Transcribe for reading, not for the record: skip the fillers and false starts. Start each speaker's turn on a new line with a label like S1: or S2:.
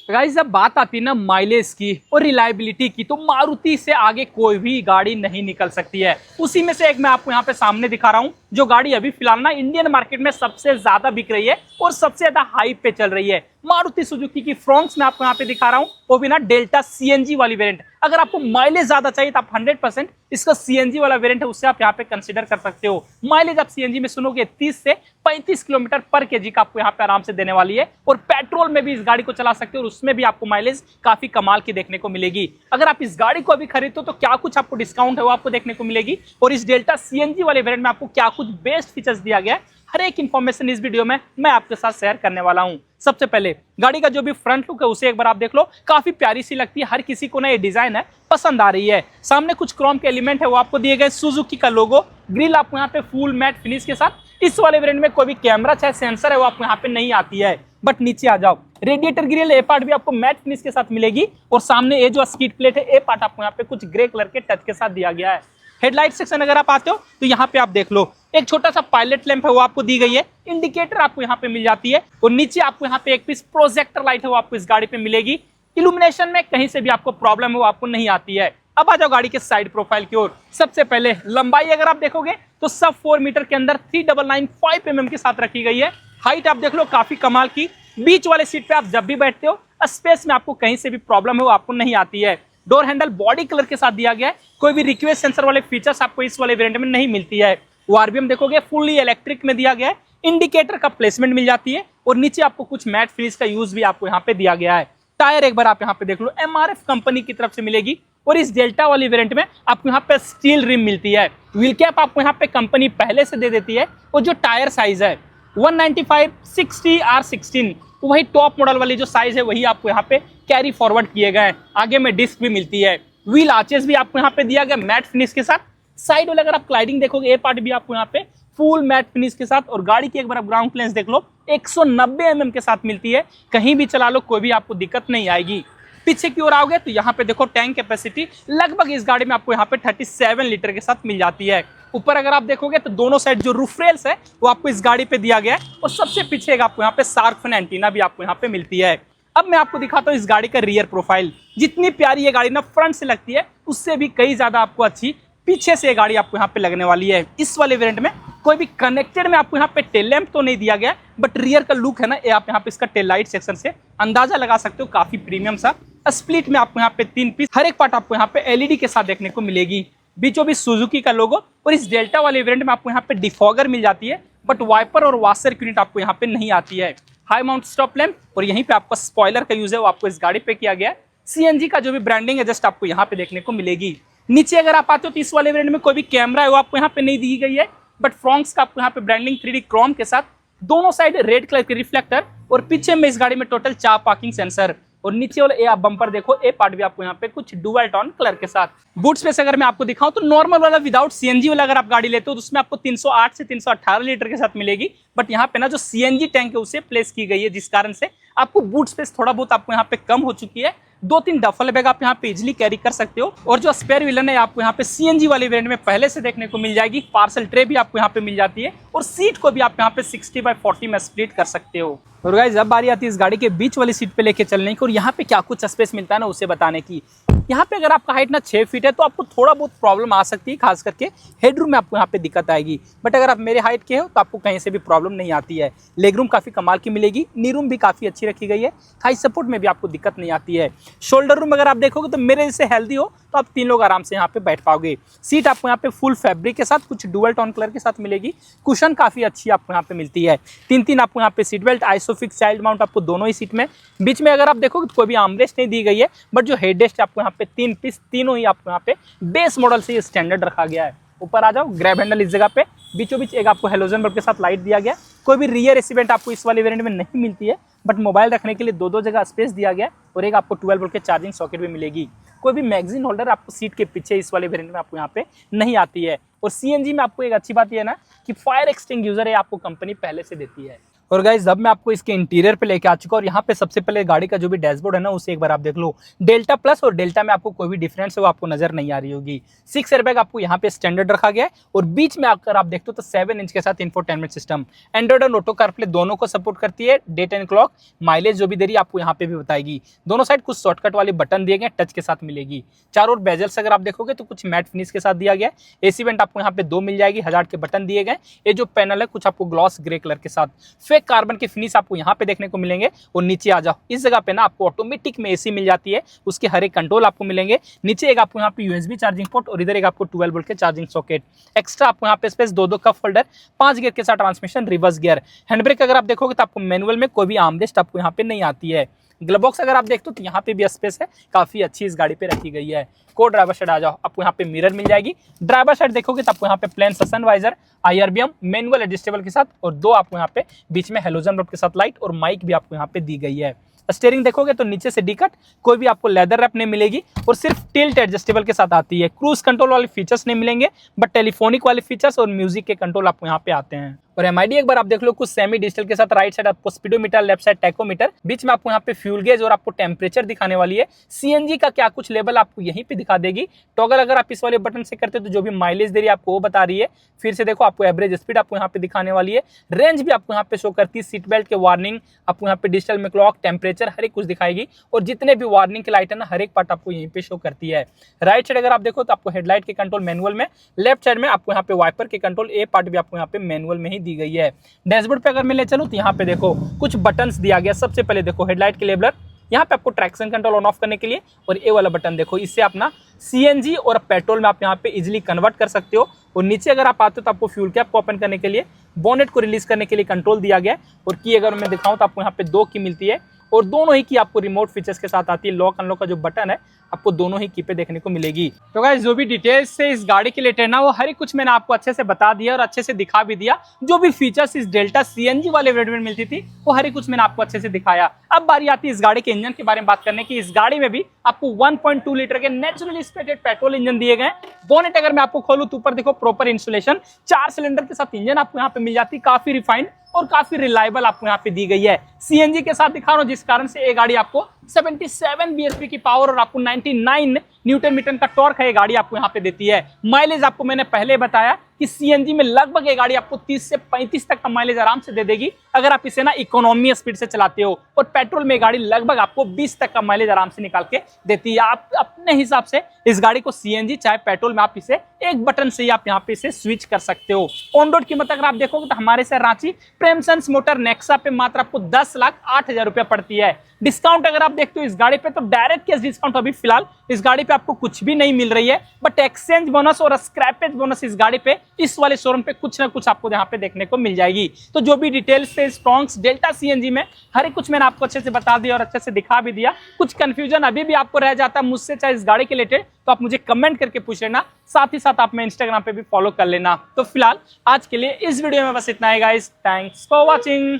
S1: Guys जब बात आती है ना माइलेज की और रिलायबिलिटी की, तो मारुति से आगे कोई भी गाड़ी नहीं निकल सकती है। उसी में से एक मैं आपको यहाँ पे सामने दिखा रहा हूँ, जो गाड़ी अभी फिलहाल ना इंडियन मार्केट में सबसे ज्यादा बिक रही है और सबसे ज्यादा हाइप पे चल रही है। मारुति सुजुकी की फ्रॉन्क्स में आपको यहाँ पे दिखा रहा हूँ, वो भी ना डेल्टा सीएनजी वाली वेरिएंट। अगर आपको माइलेज ज्यादा चाहिए तो आप 100% इसका सीएनजी वाला वेरिएंट है उससे आप यहाँ पे कंसीडर कर सकते हो। माइलेज आप सीएनजी में सुनोगे 30 से 35 किलोमीटर पर केजी का आपको यहाँ पे आराम से देने वाली है। और पेट्रोल में भी इस गाड़ी को चला सकते हो और उसमें भी आपको माइलेज काफी कमाल की देखने को मिलेगी। अगर आप इस गाड़ी को अभी खरीदते हो तो क्या कुछ आपको डिस्काउंट है वो आपको देखने को मिलेगी, और इस डेल्टा सीएनजी वाले वेरिएंट में आपको क्या कुछ बेस्ट फीचर्स दिया गया है, हर एक इंफॉर्मेशन इस वीडियो में मैं आपके साथ शेयर करने वाला हूं। सबसे पहले गाड़ी का जो भी फ्रंट लुक है उसे एक बार आप देख लो, काफी प्यारी सी लगती है। हर किसी को ना ये डिजाइन है पसंद आ रही है। सामने कुछ क्रोम के एलिमेंट है वो आपको दिए गए, सुजुकी का लोगो, ग्रिल आपको यहाँ पे फुल मैट फिनिश के साथ। इस वाले वेरिएंट में कोई भी कैमरा चाहे सेंसर है वो आपको यहाँ पे नहीं आती है। बट नीचे आ जाओ, रेडिएटर ग्रिल ए पार्ट भी आपको मैट फिनिश के साथ मिलेगी, और सामने ये जो स्किड प्लेट है ए पार्ट आपको यहाँ पे कुछ ग्रे कलर के टच के साथ दिया गया है। हेडलाइट सेक्शन अगर आप आते हो तो यहाँ पे आप देख लो, एक छोटा सा पायलट लैंप है वो आपको दी गई है, इंडिकेटर आपको यहाँ पे मिल जाती है, और नीचे आपको यहाँ पे एक पीस प्रोजेक्टर लाइट है वो आपको इस गाड़ी पे मिलेगी। इल्यूमिनेशन में कहीं से भी आपको प्रॉब्लम है वो आपको नहीं आती है। अब आ जाओ गाड़ी के साइड प्रोफाइल की ओर। सबसे पहले लंबाई अगर आप देखोगे तो सब 4 मीटर के अंदर 3995 mm के साथ रखी गई है। हाइट आप देख लो काफी कमाल की। बीच वाले सीट पे आप जब भी बैठते हो स्पेस में आपको कहीं से भी प्रॉब्लम है वो आपको नहीं आती है। डोर हैंडल बॉडी कलर के साथ दिया गया है। कोई भी रिक्वेस्ट सेंसर वाले फीचर्स आपको इस वाले वेरिएंट में नहीं मिलती है। आरबीएम देखोगे फुल्ली इलेक्ट्रिक में दिया गया है। इंडिकेटर का प्लेसमेंट मिल जाती है, और नीचे आपको कुछ मैट फिनिश का यूज भी आपको यहाँ पे दिया गया है। टायर एक बार आप यहाँ पे देख लो, एमआरएफ कंपनी की तरफ से मिलेगी, और इस डेल्टा वाली वेरिएंट में आपको यहाँ पे स्टील रिम मिलती है। व्हील कैप आपको यहाँ पे कंपनी पहले से दे देती है, और जो टायर साइज है 195/60 R16, तो वही टॉप मॉडल वाली जो साइज है वही आपको यहाँ पे कैरी फॉरवर्ड किए गए हैं। आगे में डिस्क भी मिलती है। व्हील आर्चेस भी आपको यहाँ पे दिया गया मैट फिनिश के साथ। साइड वाले अगर आप क्लाइडिंग देखोगे ए पार्ट भी आपको यहाँ पे फुल मैट फिनिश के साथ, और गाड़ी की एक बार आप ग्राउंड क्लियरेंस देख लो 190 mm के साथ मिलती है। कहीं भी चला लो कोई भी आपको दिक्कत नहीं आएगी। पीछे की ओर आओगे तो यहाँ पे देखो टैंक कैपेसिटी लगभग इस गाड़ी में आपको यहाँ पे 37 लीटर के साथ मिल जाती है। ऊपर अगर आप देखोगे तो दोनों साइड जो रूफ रेल्स है वो आपको इस गाड़ी पे दिया गया है, और सबसे पीछे आपको यहाँ पे शार्क फिन एंटीना भी आपको यहाँ पे मिलती है। अब मैं आपको दिखाता हूँ इस गाड़ी का रियर प्रोफाइल। जितनी प्यारी ये गाड़ी ना फ्रंट से लगती है उससे भी कई ज्यादा आपको अच्छी पीछे से ये गाड़ी आपको यहाँ पे लगने वाली है। इस वाले वेरिएंट में कोई भी कनेक्टेड में आपको यहाँ पे टेल लैंप तो नहीं दिया गया, बट रियर का लुक है ना ये आप यहाँ पे इसका टेल लाइट सेक्शन से अंदाजा लगा सकते हो, काफी प्रीमियम सा। स्प्लिट में आपको यहाँ पे 3 पीस, हर एक पार्ट आपको यहाँ पे एलईडी के साथ देखने को मिलेगी। बीचों बीच सुजुकी का लोगो, और इस डेल्टा वाले वेरिएंट में आपको यहाँ पे डिफॉगर मिल जाती है, बट वाइपर और वॉशर यूनिट आपको यहाँ पे नहीं आती है। हाई माउंट स्टॉप लैंप, और यहीं पे आपका स्पॉइलर का यूज है वो आपको इस गाड़ी पे किया गया है। सीएनजी का जो भी ब्रांडिंग है जस्ट आपको यहाँ पे देखने को मिलेगी। नीचे अगर आप आते हो तो इस वाले वेरिएंट में कोई भी कैमरा है वो आपको यहाँ पे नहीं दी गई है, बट फ्रॉन्क्स का आपको यहाँ पे ब्रांडिंग 3D क्रोम के साथ, दोनों साइड रेड कलर के रिफ्लेक्टर, और पीछे में इस गाड़ी में टोटल 4 पार्किंग सेंसर, और नीचे वाले ए आप बम्पर देखो ए पार्ट भी आपको यहाँ पे कुछ डुअल टोन कलर के साथ। बूट स्पेस अगर मैं आपको दिखाऊं तो नॉर्मल वाला विदाउट सीएनजी वाला अगर आप गाड़ी लेते हो तो उसमें आपको 308 से 318 लीटर के साथ मिलेगी, बट यहाँ पे ना जो सीएनजी टैंक है उसे प्लेस की गई है, जिस कारण से आपको बूट स्पेस थोड़ा बहुत आपको यहाँ पे कम हो चुकी है। 2-3 डफल बैग आप यहाँ पे इजिली कैरी कर सकते हो, और जो स्पेयर व्हील है आपको यहाँ पे सीएनजी वाले वेरिएंट में पहले से देखने को मिल जाएगी। पार्सल ट्रे भी आपको यहाँ पे मिल जाती है, और सीट को भी आप यहाँ पे 60/40 में स्प्लिट कर सकते हो। और गाइस अब बारी आती है इस गाड़ी के बीच वाली सीट पे लेके चलने की, और यहाँ पे क्या कुछ स्पेस मिलता है ना उसे बताने की। यहाँ पे अगर आपका हाइट ना 6 फीट है तो आपको थोड़ा बहुत प्रॉब्लम आ सकती है, खास करके हेडरूम में आपको यहाँ पे दिक्कत आएगी, बट अगर आप मेरे हाइट के हो तो आपको कहीं से भी प्रॉब्लम नहीं आती है। लेग रूम काफी कमाल की मिलेगी, नी रूम भी काफी अच्छी रखी गई है, थाई सपोर्ट में भी आपको दिक्कत नहीं आती है। शोल्डर रूम अगर आप देखोगे तो मेरे जैसे हेल्दी हो तो आप 3 लोग आराम से यहाँ पे बैठ पाओगे। सीट आपको यहाँ पे फुल फैब्रिक के साथ कुछ डुअल टोन कलर के साथ मिलेगी। कुशन काफी अच्छी आपको यहाँ पे मिलती है। 3 आपको यहाँ पे seat belt, isofix child mount आपको दोनों ही सीट में। बीच में अगर आप देखोगे तो कोई भी आर्मरेस्ट नहीं दी गई है, बट जो हेडरेस्ट आपको यहाँ पे 3 पीस, तीनों ही आपको यहाँ पे बेस मॉडल से स्टैंडर्ड रखा गया है। ऊपर आ जाओ, ग्रैब हैंडल इस जगह पे, बीचों बीच एक आपको हेलोजन बल्ब के साथ लाइट दिया गया। कोई भी रियर एसिवेंट आपको इस वाले वेरिएंट में नहीं मिलती है, बट मोबाइल रखने के लिए 2 जगह स्पेस दिया गया, और एक आपको 12 वोल्ट के चार्जिंग सॉकेट भी मिलेगी। कोई भी मैगजीन होल्डर आपको सीट के पीछे इस वाले वेरिएंट में आपको यहाँ पे नहीं आती है। और सीएनजी में आपको एक अच्छी बात यह है ना कि फायर एक्सटिंग्यूशर है आपको कंपनी पहले से देती है। और गाइस अब मैं आपको इसके इंटीरियर पे लेके आ चुका हूँ और यहाँ पे सबसे पहले गाड़ी का जो भी डैशबोर्ड है ना उसे एक बार आप देख लो। डेल्टा प्लस और डेल्टा में आपको कोई भी डिफरेंस है वो आपको नजर नहीं आ रही होगी। 6 एयरबैग आपको यहाँ पे स्टैंडर्ड रखा गया है और बीच में अगर आप देखते हो तो 7 इंच के साथ इंफोटेनमेंट सिस्टम। एंड्रॉइड और ऑटो कारप्ले दोनों को सपोर्ट करती है। डे 10 क्लॉक माइलेज जो भी दे रही है आपको यहाँ पे भी बताएगी। दोनों साइड कुछ शॉर्टकट वाले बटन दिए गए, टच के साथ मिलेगी। चारों ओर बेजल्स अगर आप देखोगे तो कुछ मैट फिनिश के साथ दिया गया है। एसी वेंट आपको यहाँ पे 2 मिल जाएगी, हजार्ड के बटन दिए गए। ये जो पैनल है कुछ आपको ग्लॉस ग्रे कलर के साथ फेक कार्बन के फिनिश आपको यहाँ पे देखने को मिलेंगे। और नीचे आ जाओ, इस जगह पे ना आपको ऑटोमेटिक में एसी मिल जाती है, उसके हर एक कंट्रोल आपको मिलेंगे। नीचे एक आपको यहाँ पे यूएसबी चार्जिंग पोर्ट और इधर एक आपको 12 वोल्ट के चार्जिंग सॉकेट। एक्स्ट्रा आपको यहाँ पे स्पेस, 2 कप होल्डर, 5 गियर के साथ transmission, reverse gear. Hand brake अगर आप देखोगे तो आपको मैनुअल में कोई भी आर्मरेस्ट आपको यहाँ पे नहीं आती है। ग्लव बॉक्स अगर आप देखते हो तो यहाँ पे भी स्पेस है, काफी अच्छी इस गाड़ी पे रखी गई है। को ड्राइवर साइड आ जाओ, आपको यहाँ पे मिरर मिल जाएगी। ड्राइवर साइड देखोगे तो आपको यहाँ पे plain sun visor, IRBM manual adjustable के साथ और 2 आपको यहाँ पे बीच में हेलोजन रोड के साथ लाइट और माइक भी आपको यहाँ पे दी गई है। स्टीयरिंग देखोगे तो नीचे से डी कट, कोई भी आपको लेदर रैप नहीं मिलेगी और सिर्फ टिल्ट एडजस्टेबल के साथ आती है। क्रूज कंट्रोल वाले फीचर्स नहीं मिलेंगे बट टेलीफोनिक वाले फीचर्स और म्यूजिक के कंट्रोल आपको यहाँ पे आते हैं। और MID एक बार आप देख लो कुछ सेमी डिजिटल के साथ। राइट साइड आपको स्पीडोमीटर, लेफ्ट साइड टैकोमीटर, बीच में आपको यहाँ पे फ्यूल गेज और आपको टेम्परेचर दिखाने वाली है। CNG का क्या कुछ लेवल आपको यहीं पे दिखा देगी। टॉगल अगर आप इस वाले बटन से करते हो तो जो भी माइलेज दे रही है आपको वो बता रही है। फिर से देखो आपको एवरेज स्पीड आपको यहाँ पे दिखाने वाली है। रेंज भी आपको यहाँ पे शो करती है। सीट बेल्ट के वार्निंग आपको यहाँ पे डिजिटल में क्लॉक, टेम्परेचर हर एक कुछ दिखाएगी और जितने भी वार्निंग के लाइट है ना हर एक पार्ट आपको यहीं पे शो करती है। राइट साइड अगर आप देखो तो आपको हेडलाइट के कंट्रोल मैनुअल में, लेफ्ट साइड में आपको यहाँ पे वाइपर के कंट्रोल, ए पार्ट भी आपको यहाँ पे मैनुअल में ही दी गई है। डैशबोर्ड पे अगर मैं ले चलूं तो यहाँ पे देखो कुछ बटन्स दिया गया। सबसे पहले देखो हेडलाइट के लेबलर, यहाँ पे आपको ट्रैक्शन कंट्रोल ऑन ऑफ करने के लिए और ए वाला बटन देखो, इससे अपना CNG और पेट्रोल में आप यहाँ पे इजीली कन्वर्ट कर सकते हो। और नीचे अगर आप आते हो तो आपको फ्यूल कैप को ओपन करने के लिए, बोनेट को रिलीज करने के लिए कंट्रोल दिया गया है। और की अगर मैं दिखाऊं तो आपको यहाँ पे 2 की मिलती है और दोनों ही की आपको रिमोट फीचर्स के साथ आती है। लॉक अनलॉक का जो बटन है आपको दोनों ही की पे देखने को मिलेगी। तो गाइस जो भी डिटेल्स से इस गाड़ी के रिलेटेड ना वो हर एक कुछ मैंने आपको अच्छे से बता दिया और अच्छे से दिखा भी दिया। जो भी फीचर्स इस डेल्टा CNG वाले वेरिएंट में मिलती थी वो हर एक कुछ मैंने आपको अच्छे से दिखाया। अब बारी आती है इस गाड़ी के इंजन के बारे में बात करने की। इस गाड़ी में भी आपको 1.2 लीटर के नेचुरली एस्पिरेटेड पेट्रोल इंजन दिए गए। बोनेट अगर मैं आपको खोलूं तो ऊपर देखो प्रॉपर इंसुलेशन, 4 सिलेंडर के साथ इंजन आपको यहाँ पे मिल जाती है। काफी रिफाइंड और काफी रिलायबल आपको यहाँ पे दी गई है। CNG के साथ दिखा रहा हूँ जिस कारण से ये गाड़ी आपको 77 bhp की पावर और आपको 99 न्यूटन मीटर का टॉर्क है ये गाड़ी आपको यहाँ पे देती है। माइलेज आपको मैंने पहले बताया कि CNG में लगभग ये गाड़ी आपको 30 से 35 तक का माइलेज आराम से दे देगी अगर आप इसे ना इकोनॉमी स्पीड से चलाते हो। और पेट्रोल में गाड़ी लगभग आपको 20 तक का माइलेज आराम से निकाल के देती है। आप अपने हिसाब से इस गाड़ी को CNG चाहे पेट्रोल में आप इसे एक बटन से ही आप यहाँ पे इसे स्विच कर सकते हो। ऑन रोड कीमत अगर आप देखोगे तो हमारे से रांची प्रेमसंस मोटर नेक्सा पे मात्र आपको 10,08,000 रुपया पड़ती है। डिस्काउंट अगर आप देखते हो इस गाड़ी पे तो डायरेक्ट कैश डिस्काउंट अभी फिलहाल इस गाड़ी पे आपको कुछ भी नहीं मिल रही है, बट एक्सचेंज बोनस और स्क्रैपेज बोनस इस गाड़ी पे इस वाले शोरूम पे कुछ ना कुछ आपको यहाँ पे देखने को मिल जाएगी। तो जो भी डिटेल्स थे स्ट्रॉन्ग्स डेल्टा CNG में हर एक कुछ मैंने आपको अच्छे से बता दिया और अच्छे से दिखा भी दिया। कुछ कंफ्यूजन अभी भी आपको रह जाता है मुझसे चाहे इस गाड़ी के रिलेटेड तो आप मुझे कमेंट करके पूछ लेना, साथ ही साथ आप मैं इंस्टाग्राम पे भी फॉलो कर लेना। तो फिलहाल आज के लिए इस वीडियो में बस इतना ही गाइस, थैंक्स फॉर वॉचिंग।